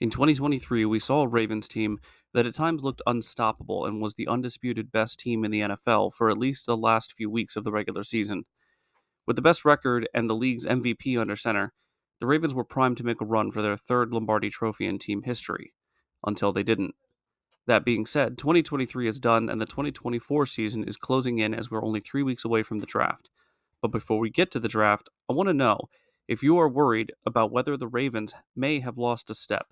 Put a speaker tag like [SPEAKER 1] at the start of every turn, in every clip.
[SPEAKER 1] In 2023, we saw a Ravens team that at times looked unstoppable and was the undisputed best team in the NFL for at least the last few weeks of the regular season. With the best record and the league's MVP under center, the Ravens were primed to make a run for their third Lombardi trophy in team history, until they didn't. That being said, 2023 is done and the 2024 season is closing in as we're only 3 weeks away from the draft. But before we get to the draft, I want to know if you are worried about whether the Ravens may have lost a step.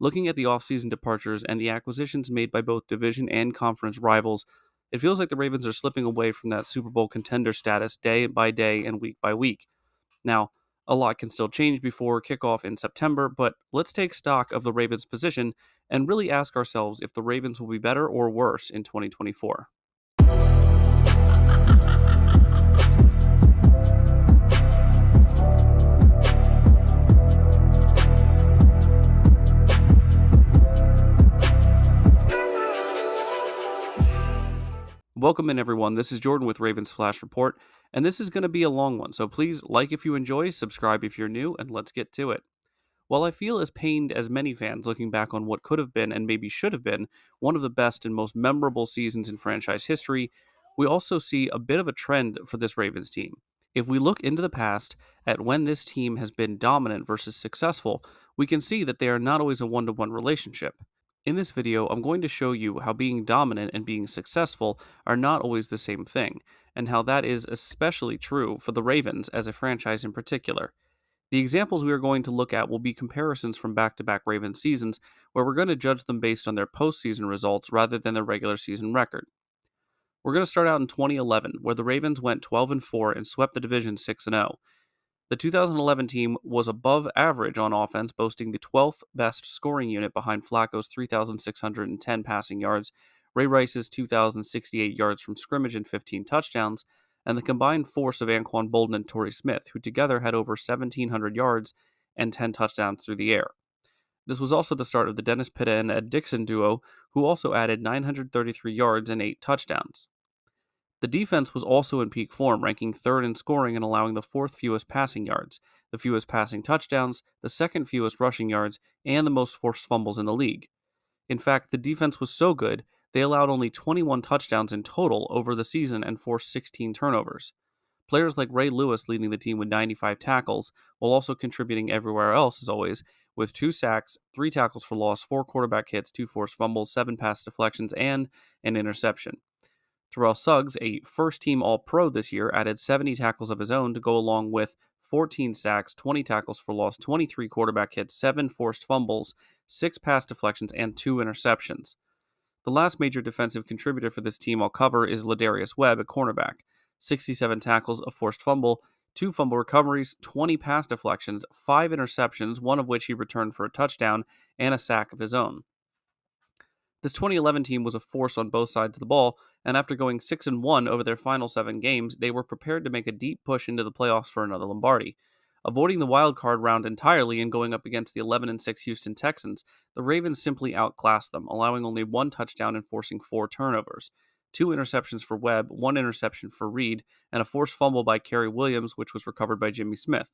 [SPEAKER 1] Looking at the offseason departures and the acquisitions made by both division and conference rivals, it feels like the Ravens are slipping away from that Super Bowl contender status day by day and week by week. Now, a lot can still change before kickoff in September, but let's take stock of the Ravens' position and really ask ourselves if the Ravens will be better or worse in 2024. Welcome in, everyone. This is Jordan with Ravens Flash Report, and this is going to be a long one, so please like if you enjoy, subscribe if you're new, and let's get to it. While I feel as pained as many fans looking back on what could have been and maybe should have been one of the best and most memorable seasons in franchise history, we also see a bit of a trend for this Ravens team. If we look into the past at when this team has been dominant versus successful, we can see that they are not always a one-to-one relationship. In this video, I'm going to show you how being dominant and being successful are not always the same thing, and how that is especially true for the Ravens as a franchise in particular. The examples we are going to look at will be comparisons from back-to-back Ravens seasons, where we're going to judge them based on their postseason results rather than their regular season record. We're going to start out in 2011, where the Ravens went 12-4 and swept the division 6-0. The 2011 team was above average on offense, boasting the 12th best scoring unit behind Flacco's 3,610 passing yards, Ray Rice's 2,068 yards from scrimmage and 15 touchdowns, and the combined force of Anquan Bolden and Torrey Smith, who together had over 1,700 yards and 10 touchdowns through the air. This was also the start of the Dennis Pitta and Ed Dixon duo, who also added 933 yards and 8 touchdowns. The defense was also in peak form, ranking third in scoring and allowing the fourth fewest passing yards, the fewest passing touchdowns, the second fewest rushing yards, and the most forced fumbles in the league. In fact, the defense was so good, they allowed only 21 touchdowns in total over the season and forced 16 turnovers. Players like Ray Lewis leading the team with 95 tackles, while also contributing everywhere else as always, with 2 sacks, 3 tackles for loss, 4 quarterback hits, 2 forced fumbles, 7 pass deflections, and an interception. Terrell Suggs, a first-team All-Pro this year, added 70 tackles of his own to go along with 14 sacks, 20 tackles for loss, 23 quarterback hits, 7 forced fumbles, 6 pass deflections, and 2 interceptions. The last major defensive contributor for this team I'll cover is Ladarius Webb at cornerback. 67 tackles, a forced fumble, 2 fumble recoveries, 20 pass deflections, 5 interceptions, one of which he returned for a touchdown, and a sack of his own. This 2011 team was a force on both sides of the ball, and after going 6-1 over their final 7 games, they were prepared to make a deep push into the playoffs for another Lombardi. Avoiding the wild card round entirely and going up against the 11-6 Houston Texans, the Ravens simply outclassed them, allowing only 1 touchdown and forcing 4 turnovers. 2 interceptions for Webb, 1 interception for Reed, and a forced fumble by Kerry Williams, which was recovered by Jimmy Smith.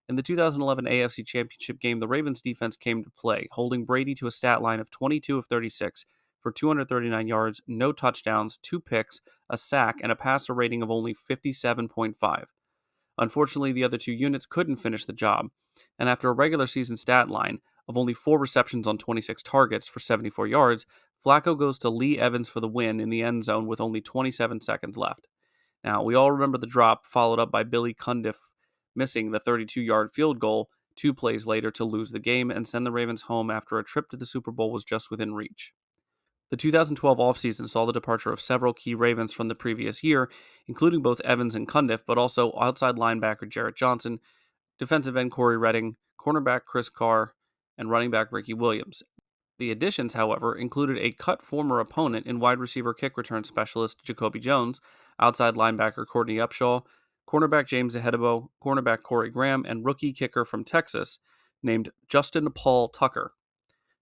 [SPEAKER 1] In the 2011 AFC Championship game, the Ravens defense came to play, holding Brady to a stat line of 22 of 36 for 239 yards, no touchdowns, 2 picks, a sack, and a passer rating of only 57.5. Unfortunately, the other 2 units couldn't finish the job, and after a regular season stat line of only 4 receptions on 26 targets for 74 yards, Flacco goes to Lee Evans for the win in the end zone with only 27 seconds left. Now, we all remember the drop, followed up by Billy Cundiff missing the 32-yard field goal 2 plays later to lose the game and send the Ravens home after a trip to the Super Bowl was just within reach. The 2012 offseason saw the departure of several key Ravens from the previous year, including both Evans and Cundiff, but also outside linebacker Jarrett Johnson, defensive end Corey Redding, cornerback Chris Carr, and running back Ricky Williams. The additions, however, included a cut former opponent in wide receiver kick return specialist Jacoby Jones, outside linebacker Courtney Upshaw, cornerback James Ahedebo, cornerback Corey Graham, and rookie kicker from Texas named Justin Paul Tucker.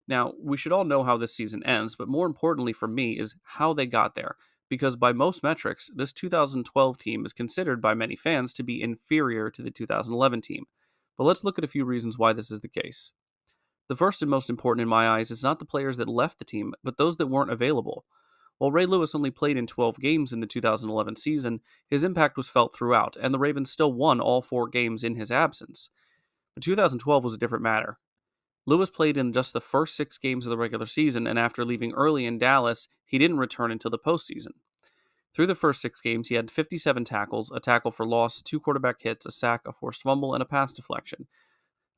[SPEAKER 1] Now, we should all know how this season ends, but more importantly for me is how they got there, because by most metrics, this 2012 team is considered by many fans to be inferior to the 2011 team. But let's look at a few reasons why this is the case. The first and most important in my eyes is not the players that left the team, but those that weren't available. While Ray Lewis only played in 12 games in the 2011 season, his impact was felt throughout, and the Ravens still won all 4 games in his absence. But 2012 was a different matter. Lewis played in just the first 6 games of the regular season, and after leaving early in Dallas, he didn't return until the postseason. Through the first 6 games, he had 57 tackles, a tackle for loss, 2 quarterback hits, a sack, a forced fumble, and a pass deflection.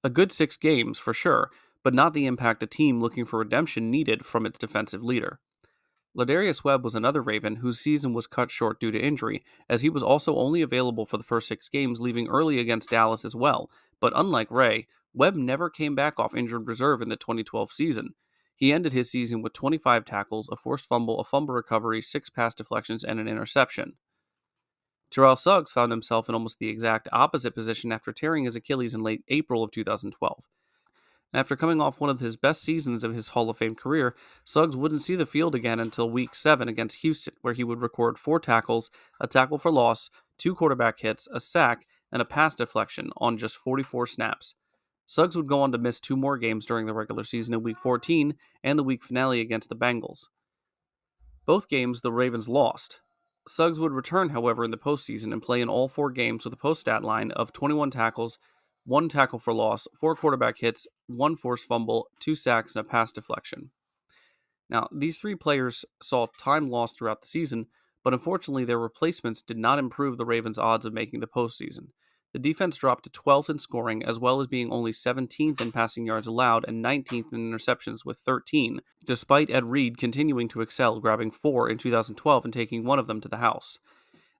[SPEAKER 1] A good 6 games, for sure, but not the impact a team looking for redemption needed from its defensive leader. Ladarius Webb was another Raven whose season was cut short due to injury, as he was also only available for the first 6 games, leaving early against Dallas as well. But unlike Ray, Webb never came back off injured reserve in the 2012 season. He ended his season with 25 tackles, a forced fumble, a fumble recovery, 6 pass deflections, and an interception. Terrell Suggs found himself in almost the exact opposite position after tearing his Achilles in late April of 2012. After coming off one of his best seasons of his Hall of Fame career, Suggs wouldn't see the field again until Week 7 against Houston, where he would record 4 tackles, a tackle for loss, 2 quarterback hits, a sack, and a pass deflection on just 44 snaps. Suggs would go on to miss 2 more games during the regular season in Week 14 and the week finale against the Bengals. Both games the Ravens lost. Suggs would return, however, in the postseason and play in all 4 games with a post-stat line of 21 tackles, 1 tackle for loss, 4 quarterback hits, 1 forced fumble, 2 sacks, and a pass deflection. Now, these 3 players saw time lost throughout the season, but unfortunately their replacements did not improve the Ravens' odds of making the postseason. The defense dropped to 12th in scoring, as well as being only 17th in passing yards allowed and 19th in interceptions with 13, despite Ed Reed continuing to excel, grabbing 4 in 2012 and taking 1 of them to the house.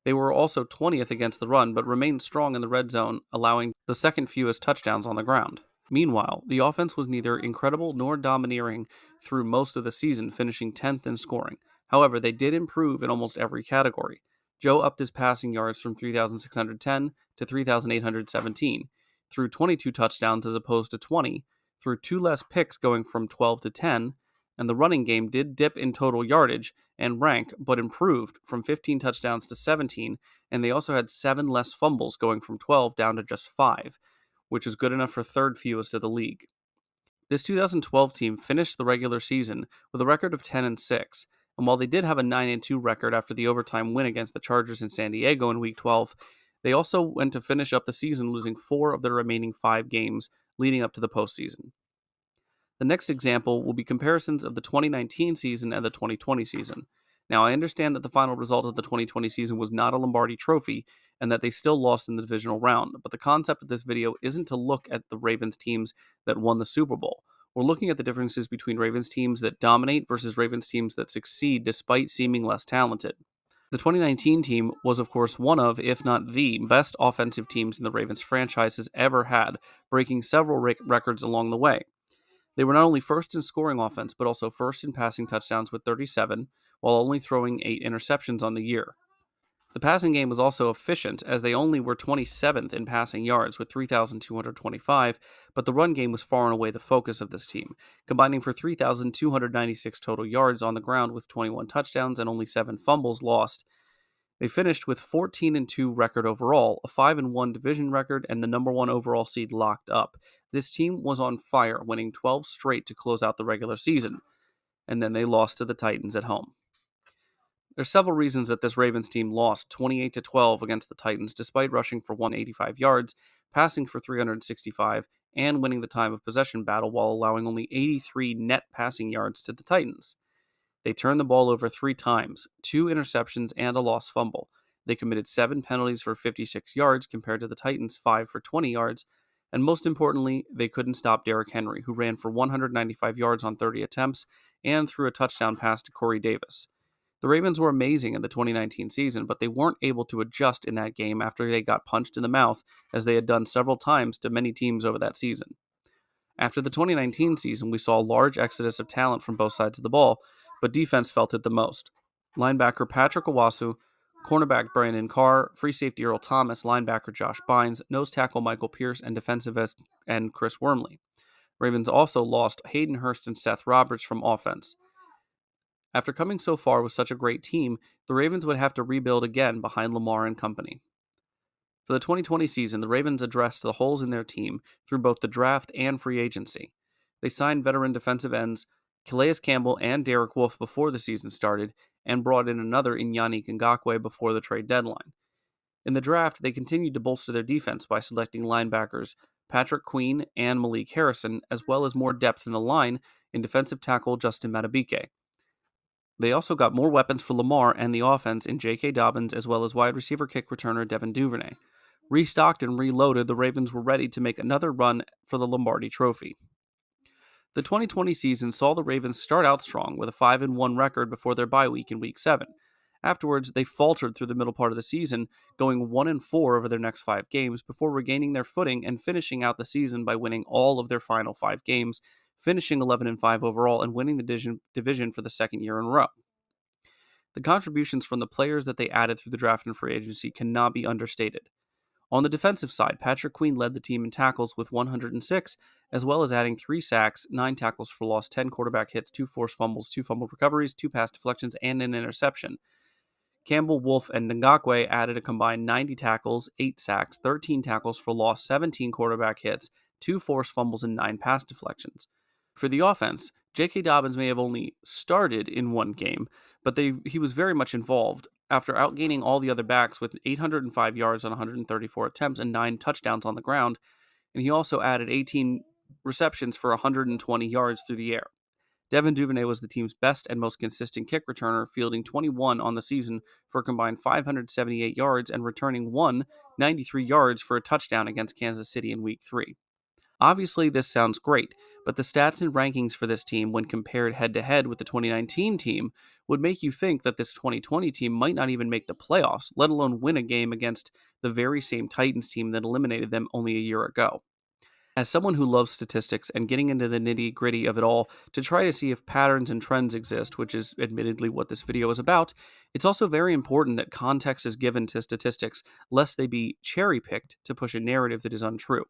[SPEAKER 1] They were also 20th against the run, but remained strong in the red zone, allowing the second fewest touchdowns on the ground. Meanwhile, the offense was neither incredible nor domineering through most of the season, finishing 10th in scoring. However, they did improve in almost every category. Joe upped his passing yards from 3,610 to 3,817, threw 22 touchdowns as opposed to 20, threw 2 less picks going from 12 to 10, and the running game did dip in total yardage and rank, but improved from 15 touchdowns to 17, and they also had 7 less fumbles going from 12 down to just 5, which is good enough for third fewest of the league. This 2012 team finished the regular season with a record of 10-6, and while they did have a 9-2 record after the overtime win against the Chargers in San Diego in Week 12, they also went to finish up the season losing 4 of their remaining 5 games leading up to the postseason. The next example will be comparisons of the 2019 season and the 2020 season. Now, I understand that the final result of the 2020 season was not a Lombardi trophy and that they still lost in the divisional round, but the concept of this video isn't to look at the Ravens teams that won the Super Bowl. We're looking at the differences between Ravens teams that dominate versus Ravens teams that succeed despite seeming less talented. The 2019 team was, of course, one of, if not the, best offensive teams in the Ravens franchise has ever had, breaking several records along the way. They were not only first in scoring offense, but also first in passing touchdowns with 37, while only throwing 8 interceptions on the year. The passing game was also efficient, as they only were 27th in passing yards with 3,225, but the run game was far and away the focus of this team, combining for 3,296 total yards on the ground with 21 touchdowns and only 7 fumbles lost. They finished with 14-2 record overall, a 5-1 division record, and the number 1 overall seed locked up. This team was on fire, winning 12 straight to close out the regular season, and then they lost to the Titans at home. There's several reasons that this Ravens team lost 28-12 against the Titans, despite rushing for 185 yards, passing for 365, and winning the time of possession battle while allowing only 83 net passing yards to the Titans. They turned the ball over 3 times, 2 interceptions, and a lost fumble. They committed 7 penalties for 56 yards compared to the Titans' 5 for 20 yards, and most importantly, they couldn't stop Derrick Henry, who ran for 195 yards on 30 attempts and threw a touchdown pass to Corey Davis. The Ravens were amazing in the 2019 season, but they weren't able to adjust in that game after they got punched in the mouth, as they had done several times to many teams over that season. After the 2019 season, we saw a large exodus of talent from both sides of the ball, but defense felt it the most. Linebacker Patrick Owasu, cornerback Brandon Carr, free safety Earl Thomas, linebacker Josh Bynes, nose tackle Michael Pierce, and defensive end Chris Wormley. Ravens also lost Hayden Hurst and Seth Roberts from offense. After coming so far with such a great team, the Ravens would have to rebuild again behind Lamar and company. For the 2020 season, the Ravens addressed the holes in their team through both the draft and free agency. They signed veteran defensive ends Calais Campbell and Derek Wolfe before the season started, and brought in another in Yannick Ngakoue before the trade deadline. In the draft, they continued to bolster their defense by selecting linebackers Patrick Queen and Malik Harrison, as well as more depth in the line in defensive tackle Justin Matabike. They also got more weapons for Lamar and the offense in J.K. Dobbins, as well as wide receiver kick returner Devin Duvernay. Restocked and reloaded, the Ravens were ready to make another run for the Lombardi Trophy. The 2020 season saw the Ravens start out strong with a 5-1 record before their bye week in Week 7. Afterwards, they faltered through the middle part of the season, going 1-4 over their next 5 games before regaining their footing and finishing out the season by winning all of their final 5 games, finishing 11-5 overall and winning the division for the second year in a row. The contributions from the players that they added through the draft and free agency cannot be understated. On the defensive side, Patrick Queen led the team in tackles with 106, as well as adding 3 sacks, 9 tackles for loss, 10 quarterback hits, 2 forced fumbles, 2 fumble recoveries, 2 pass deflections, and an interception. Campbell, Wolfe, and Ngakoue added a combined 90 tackles, 8 sacks, 13 tackles for loss, 17 quarterback hits, 2 forced fumbles, and 9 pass deflections. For the offense, J.K. Dobbins may have only started in one game, but he was very much involved after outgaining all the other backs with 805 yards on 134 attempts and 9 touchdowns on the ground, and he also added 18 receptions for 120 yards through the air. Devin Duvernay was the team's best and most consistent kick returner, fielding 21 on the season for a combined 578 yards and returning 93 yards for a touchdown against Kansas City in Week 3. Obviously, this sounds great, but the stats and rankings for this team, when compared head-to-head with the 2019 team, would make you think that this 2020 team might not even make the playoffs, let alone win a game against the very same Titans team that eliminated them only a year ago. As someone who loves statistics and getting into the nitty-gritty of it all to try to see if patterns and trends exist, which is admittedly what this video is about, it's also very important that context is given to statistics, lest they be cherry-picked to push a narrative that is untrue.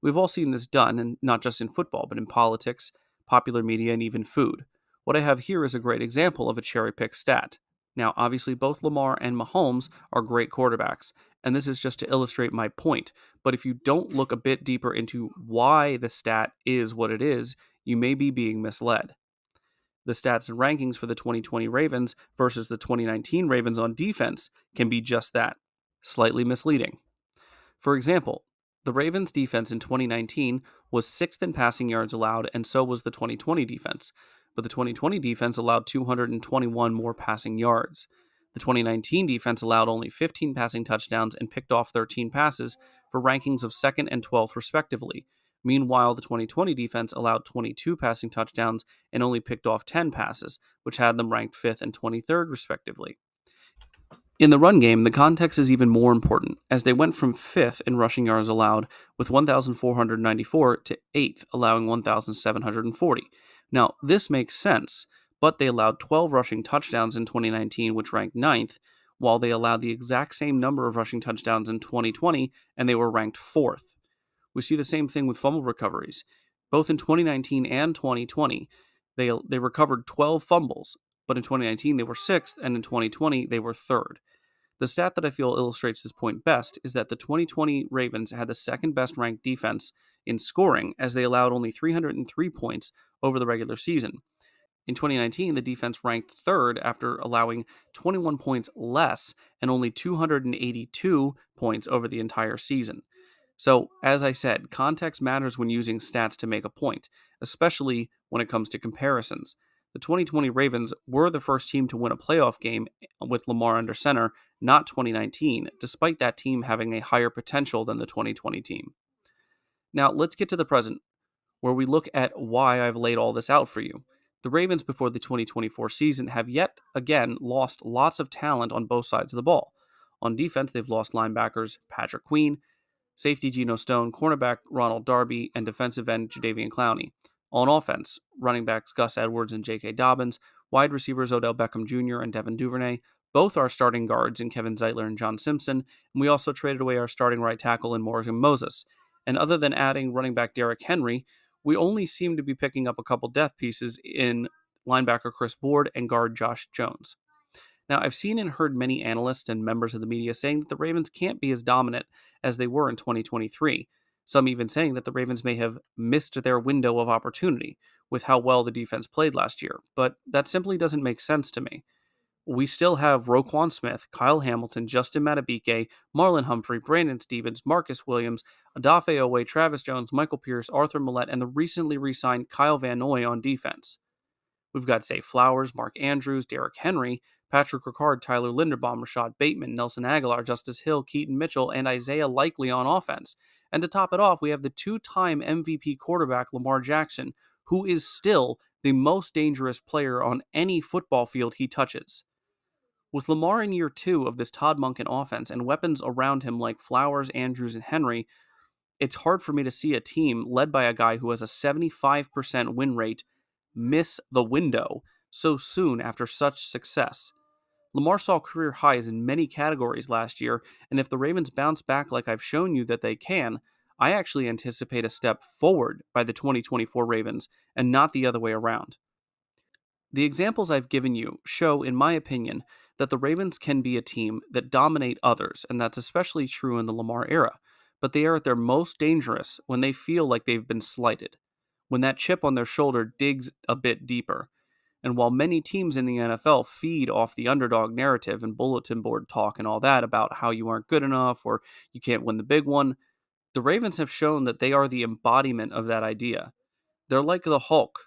[SPEAKER 1] We've all seen this done, and not just in football, but in politics, popular media, and even food. What I have here is a great example of a cherry-picked stat. Now, obviously, both Lamar and Mahomes are great quarterbacks, and this is just to illustrate my point. But if you don't look a bit deeper into why the stat is what it is, you may be being misled. The stats and rankings for the 2020 Ravens versus the 2019 Ravens on defense can be just that, slightly misleading. For example, the Ravens defense in 2019 was 6th in passing yards allowed, and so was the 2020 defense. But the 2020 defense allowed 221 more passing yards. The 2019 defense allowed only 15 passing touchdowns and picked off 13 passes for rankings of 2nd and 12th respectively. Meanwhile, the 2020 defense allowed 22 passing touchdowns and only picked off 10 passes, which had them ranked 5th and 23rd respectively. In the run game, the context is even more important, as they went from 5th in rushing yards allowed with 1,494 to 8th, allowing 1,740. Now, this makes sense, but they allowed 12 rushing touchdowns in 2019, which ranked 9th, while they allowed the exact same number of rushing touchdowns in 2020, and they were ranked 4th. We see the same thing with fumble recoveries. Both in 2019 and 2020, they recovered 12 fumbles, but in 2019 they were 6th, and in 2020 they were 3rd. The stat that I feel illustrates this point best is that the 2020 Ravens had the second best ranked defense in scoring, as they allowed only 303 points over the regular season. In 2019, the defense ranked 3rd after allowing 21 points less and only 282 points over the entire season. So, as I said, context matters when using stats to make a point, especially when it comes to comparisons. The 2020 Ravens were the first team to win a playoff game with Lamar under center, not 2019, despite that team having a higher potential than the 2020 team. Now, let's get to the present, where we look at why I've laid all this out for you. The Ravens before the 2024 season have yet again lost lots of talent on both sides of the ball. On defense, they've lost linebackers Patrick Queen, safety Geno Stone, cornerback Ronald Darby, and defensive end Jadeveon Clowney. On offense, running backs Gus Edwards and J.K. Dobbins, wide receivers Odell Beckham Jr. and Devin Duvernay, both our starting guards in Kevin Zeitler and John Simpson, and we also traded away our starting right tackle in Morgan Moses. And other than adding running back Derrick Henry, we only seem to be picking up a couple depth pieces in linebacker Chris Board and guard Josh Jones. Now, I've seen and heard many analysts and members of the media saying that the Ravens can't be as dominant as they were in 2023. Some even saying that the Ravens may have missed their window of opportunity with how well the defense played last year, but that simply doesn't make sense to me. We still have Roquan Smith, Kyle Hamilton, Justin Matabike, Marlon Humphrey, Brandon Stevens, Marcus Williams, Adafe Owe, Travis Jones, Michael Pierce, Arthur Millette, and the recently re-signed Kyle Van Noy on defense. We've got Zay Flowers, Mark Andrews, Derrick Henry, Patrick Ricard, Tyler Linderbaum, Rashad Bateman, Nelson Aguilar, Justice Hill, Keaton Mitchell, and Isaiah Likely on offense. And to top it off, we have the two-time MVP quarterback Lamar Jackson, who is still the most dangerous player on any football field he touches. With Lamar in year two of this Todd Monken offense and weapons around him like Flowers, Andrews, and Henry, it's hard for me to see a team led by a guy who has a 75% win rate miss the window so soon after such success. Lamar saw career highs in many categories last year, and if the Ravens bounce back like I've shown you that they can, I actually anticipate a step forward by the 2024 Ravens and not the other way around. The examples I've given you show, in my opinion, that the Ravens can be a team that dominate others, and that's especially true in the Lamar era. But they are at their most dangerous when they feel like they've been slighted, when that chip on their shoulder digs a bit deeper. And while many teams in the NFL feed off the underdog narrative and bulletin board talk and all that about how you aren't good enough or you can't win the big one, the Ravens have shown that they are the embodiment of that idea. They're like the Hulk,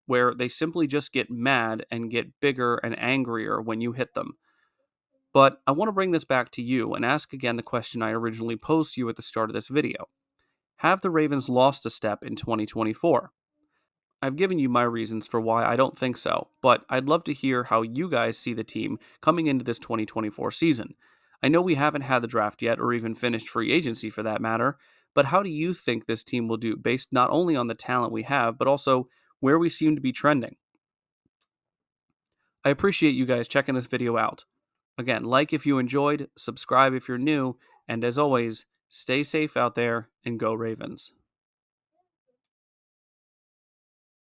[SPEAKER 1] where they simply just get mad and get bigger and angrier when you hit them. But I want to bring this back to you and ask again the question I originally posed to you at the start of this video. Have the Ravens lost a step in 2024? I've given you my reasons for why I don't think so, but I'd love to hear how you guys see the team coming into this 2024 season. I know we haven't had the draft yet or even finished free agency for that matter, but how do you think this team will do based not only on the talent we have, but also where we seem to be trending? I appreciate you guys checking this video out. Again, like if you enjoyed, subscribe if you're new, and as always, stay safe out there and go Ravens.